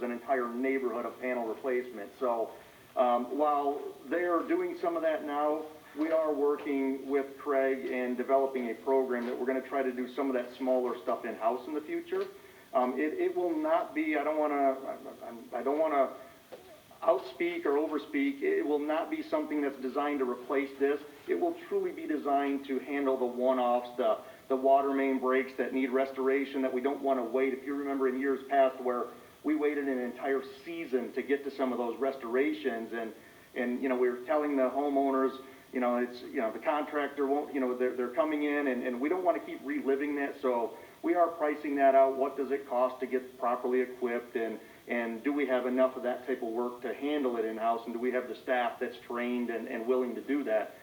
an entire neighborhood of panel replacement. So while they are doing some of that now, we are working with Craig and developing a program that we're going to try to do some of that smaller stuff in-house in the future. It will not be, I don't want to outspeak or overspeak. It will not be something that's designed to replace this. It will truly be designed to handle the one-offs, the water main breaks that need restoration that we don't want to wait. If you remember in years past where we waited an entire season to get to some of those restorations, and you know, we were telling the homeowners, you know, it's, you know, the contractor won't, you know, they're coming in, and we don't want to keep reliving that. So we are pricing that out. What does it cost to get properly equipped, and do we have enough of that type of work to handle it in-house, and do we have the staff that's trained and willing to do that?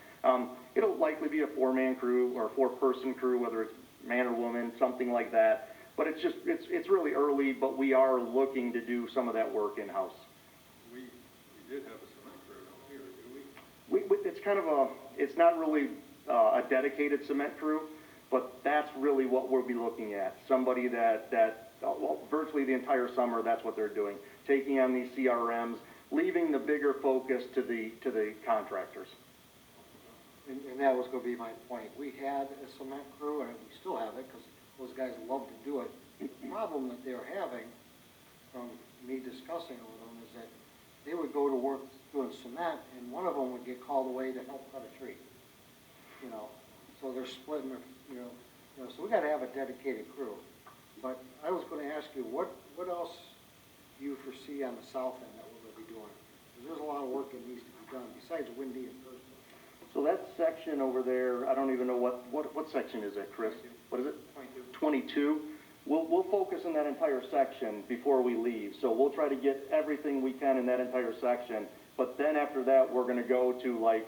It'll likely be a four-man crew or a four-person crew, whether it's man or woman, something like that. But it's just, it's really early, but we are looking to do some of that work in-house. We did have a cement crew down here, do we? It's kind of a, it's not really a dedicated cement crew, but that's really what we'll be looking at. Somebody that well, virtually the entire summer, that's what they're doing, taking on these CRMs, leaving the bigger focus to the contractors. And that was going to be my point. We had a cement crew, and we still have it, because those guys love to do it. The problem that they were having, from me discussing it with them, is that they would go to work doing cement, and one of them would get called away to help cut a tree. You know, so they're splitting their, you know, so we got to have a dedicated crew. But I was going to ask you, what else do you foresee on the south end that we're going to be doing? Because there's a lot of work that needs to be done, besides Windy and Thurston. So that section over there, I don't even know what section is that, Chris? 22. What is it? 22. 22. We'll focus on that entire section before we leave. So we'll try to get everything we can in that entire section. But then after that, we're going to go to like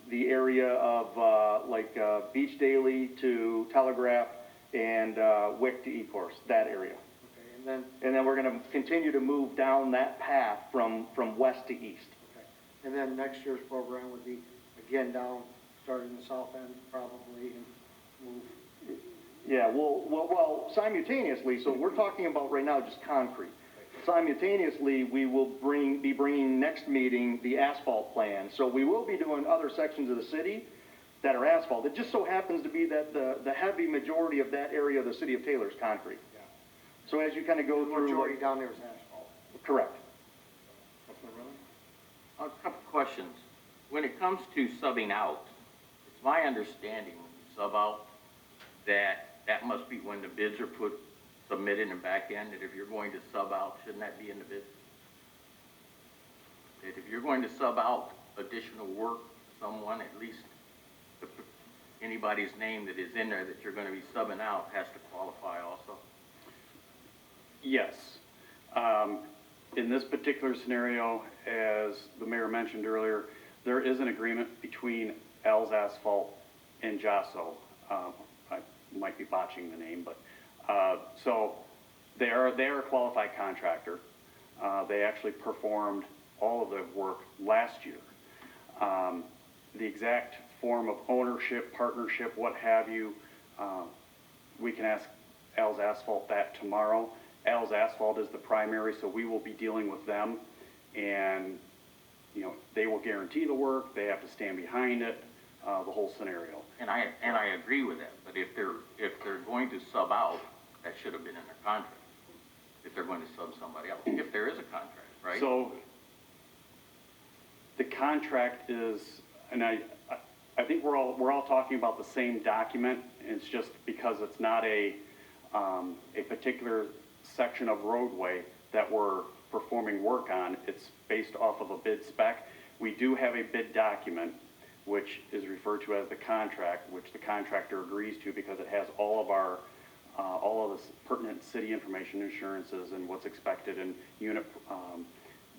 the area of Beach Daily to Telegraph and Wick to Ecorse, that area. Okay, and then we're going to continue to move down that path from west to east. okay. And then next year's program would be, again, down, starting the south end probably, and move. Yeah, well, simultaneously, so we're talking about right now just concrete. Simultaneously, we will be bringing next meeting the asphalt plan. So we will be doing other sections of the city that are asphalt. It just so happens to be that the heavy majority of that area of the city of Taylor is concrete. Yeah. So as you kind of go The through... majority down there is asphalt. Correct. A couple questions. When it comes to subbing out, it's my understanding when you sub out that must be when the bids are submitted and back end, that if you're going to sub out, shouldn't that be in the bid? That if you're going to sub out additional work, someone, at least anybody's name that is in there that you're going to be subbing out has to qualify also? Yes. In this particular scenario, as the mayor mentioned earlier, there is an agreement between Al's Asphalt and Jasso. I might be botching the name, but so they are a qualified contractor. They actually performed all of the work last year. The exact form of ownership, partnership, what have you, we can ask Al's Asphalt that tomorrow. Al's Asphalt is the primary, so we will be dealing with them, and you know, they will guarantee the work. They have to stand behind it, the whole scenario. And I agree with that, but if they're going to sub out, that should have been in their contract. If they're going to sub somebody else, if there is a contract, right? So the contract is, and I think we're all talking about the same document. It's just because it's not a particular section of roadway that we're performing work on. It's based off of a bid spec. We do have a bid document, which is referred to as the contract, which the contractor agrees to because it has all of our all of the pertinent city information, insurances, and what's expected, and unit,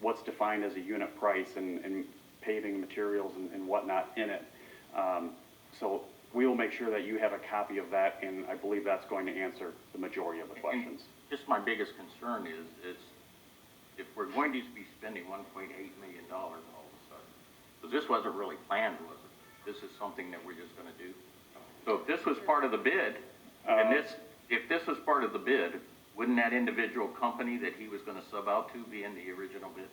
what's defined as a unit price, and paving materials and whatnot in it. So we will make sure that you have a copy of that, and I believe that's going to answer the majority of the questions. And just my biggest concern is if we're going to be spending $1.8 million all of a sudden, because this wasn't really planned, was it? This is something that we're just going to do. So if this was part of the bid, and if this was part of the bid, wouldn't that individual company that he was gonna sub out to be in the original bid?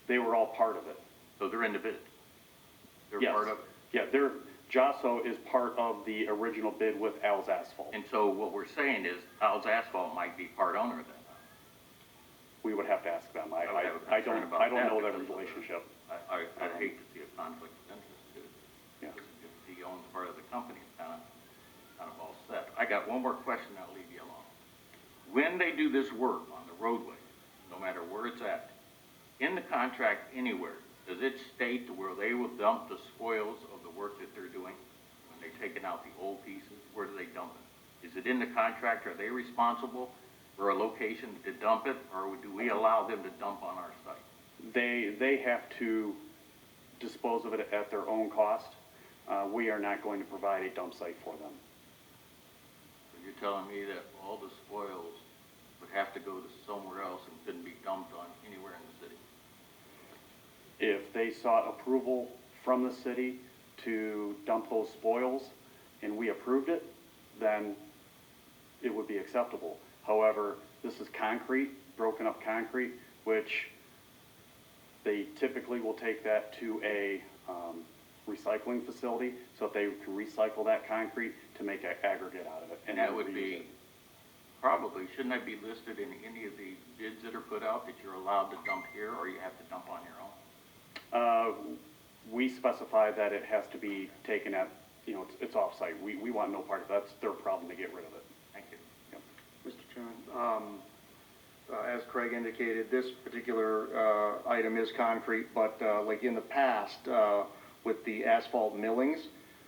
They were all part of it. So they're in the bid? They're Yes. part of it? Yeah, Josso is part of the original bid with Al's Asphalt. And so what we're saying is Al's Asphalt might be part owner then? We would have to ask them. I would have a I concern don't, about I don't that know their because- relationship. I'd hate to see a conflict of interest too. Yeah. If he owns part of the company, it's kind of all set. I got one more question, I'll leave you alone. When they do this work on the roadway, no matter where it's at, in the contract anywhere, does it state to where they will dump the spoils of the work that they're doing? When they're taking out the old pieces, where do they dump it? Is it in the contract? Are they responsible for a location to dump it, or do we allow them to dump on our site? They have to dispose of it at their own cost. We are not going to provide a dump site for them. So you're telling me that all the spoils would have to go to somewhere else and couldn't be dumped on anywhere in the city? If they sought approval from the city to dump those spoils and we approved it, then it would be acceptable. However, this is concrete, broken up concrete, which they typically will take that to a recycling facility so that they can recycle that concrete to make an aggregate out of it. And that then would reuse be, it. probably, shouldn't that be listed in any of the bids that are put out, that you're allowed to dump here, or you have to dump on your own? We specify that it has to be taken at, it's off-site. We want no part of it. That's their problem to get rid of it. Thank you. Mr. Chairman, as Craig indicated, this particular item is concrete, but like in the past, with the asphalt millings,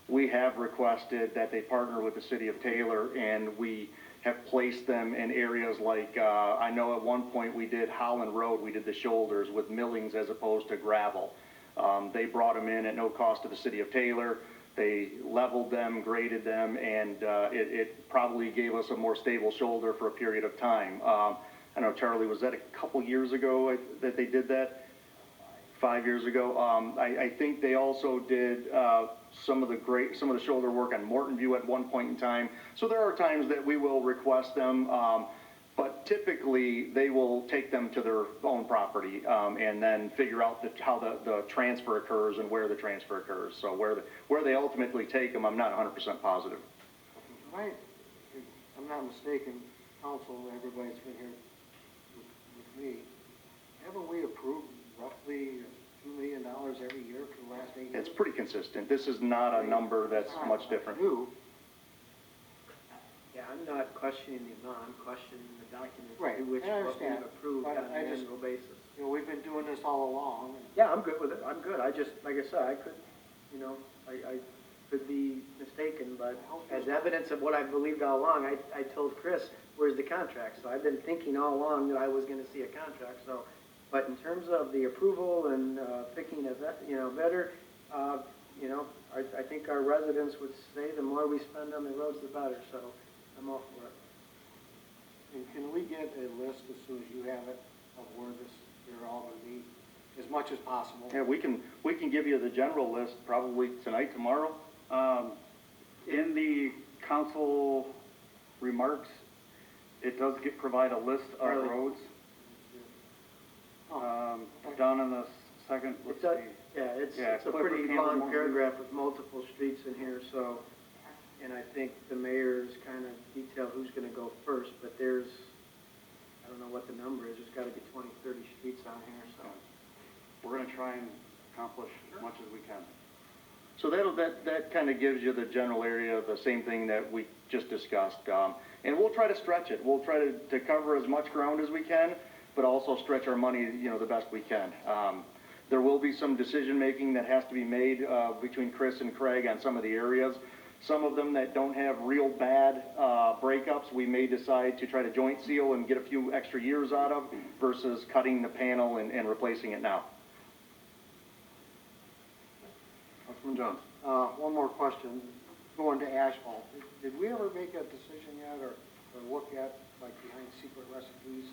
we have requested that they partner with the city of Taylor, and we have placed them in areas like, I know at one point we did Holland Road, we did the shoulders with millings as opposed to gravel. They brought them in at no cost to the city of Taylor. They leveled them, graded them, and it probably gave us a more stable shoulder for a period of time. I know, Charlie, was that a couple years ago that they did that? 5 years ago. I think they also did some of the shoulder work on Morton View at one point in time. So there are times that we will request them, but typically they will take them to their own property and then figure out how the transfer occurs and where the transfer occurs. So where they ultimately take them, I'm not 100% positive. Right, if I'm not mistaken, council, everybody's been here with me, haven't we approved roughly $2 million every year for the last 8 years? It's pretty consistent. This is not a number that's much different. New. Yeah, I'm not questioning the amount, I'm questioning the documents Right, through which I what we've understand, approved but on I an just- annual basis. We've been doing this all along. Yeah, I'm good with it, I'm good, I just, like I said, I could, I could be mistaken, but as evidence of what I believed all along, I told Chris, where's the contract? So I've been thinking all along that I was gonna see a contract, so, but in terms of the approval and, picking a better, I think our residents would say the more we spend on the roads, the better, so I'm all for it. And can we get a list as soon as you have it of where they're all gonna be, as much as possible? Yeah, we can give you the general list probably tonight, tomorrow. In the council remarks, it does provide a list of Really? roads. Oh, Down on the second, let's It's a, see. yeah, it's Yeah, a Clifford pretty Campbell long Morton. paragraph with multiple streets in here, so, and I think the mayor's kind of detailed who's gonna go first, but there's, I don't know what the number is, there's gotta be 20, 30 streets on here, so. We're gonna try and accomplish as much as we can. So that kind of gives you the general area, the same thing that we just discussed. And we'll try to stretch it. We'll try to cover as much ground as we can, but also stretch our money, the best we can. There will be some decision-making that has to be made between Chris and Craig on some of the areas. Some of them that don't have real bad breakups, we may decide to try to joint seal and get a few extra years out of versus cutting the panel and replacing it now. Councilman Johnson? one more question, going to asphalt. Did we ever make a decision yet, or look at, like, behind Secret Recipes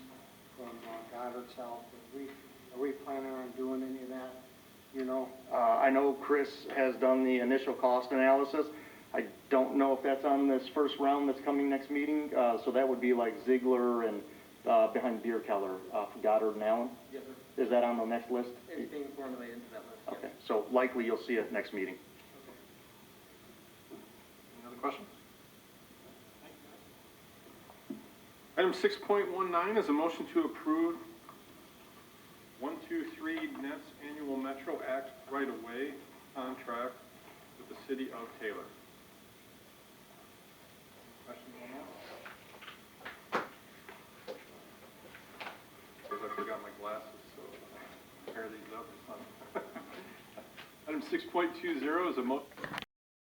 from Goddard South? Are we planning on doing any of that, I know Chris has done the initial cost analysis. I don't know if that's on this first round that's coming next meeting, so that would be like Ziegler and, behind Beer Keller, for Goddard and Allen. Yes, sir. Is that on the next list? It's being formulated into that list, yes. Okay, so likely you'll see it next meeting. Any other questions? Item 6.19 is a motion to approve 123 Nets Annual Metro Act right-of-way contract with the city of Taylor. Questions on that? Because I forgot my glasses, so pair these up. Item 6.20 is a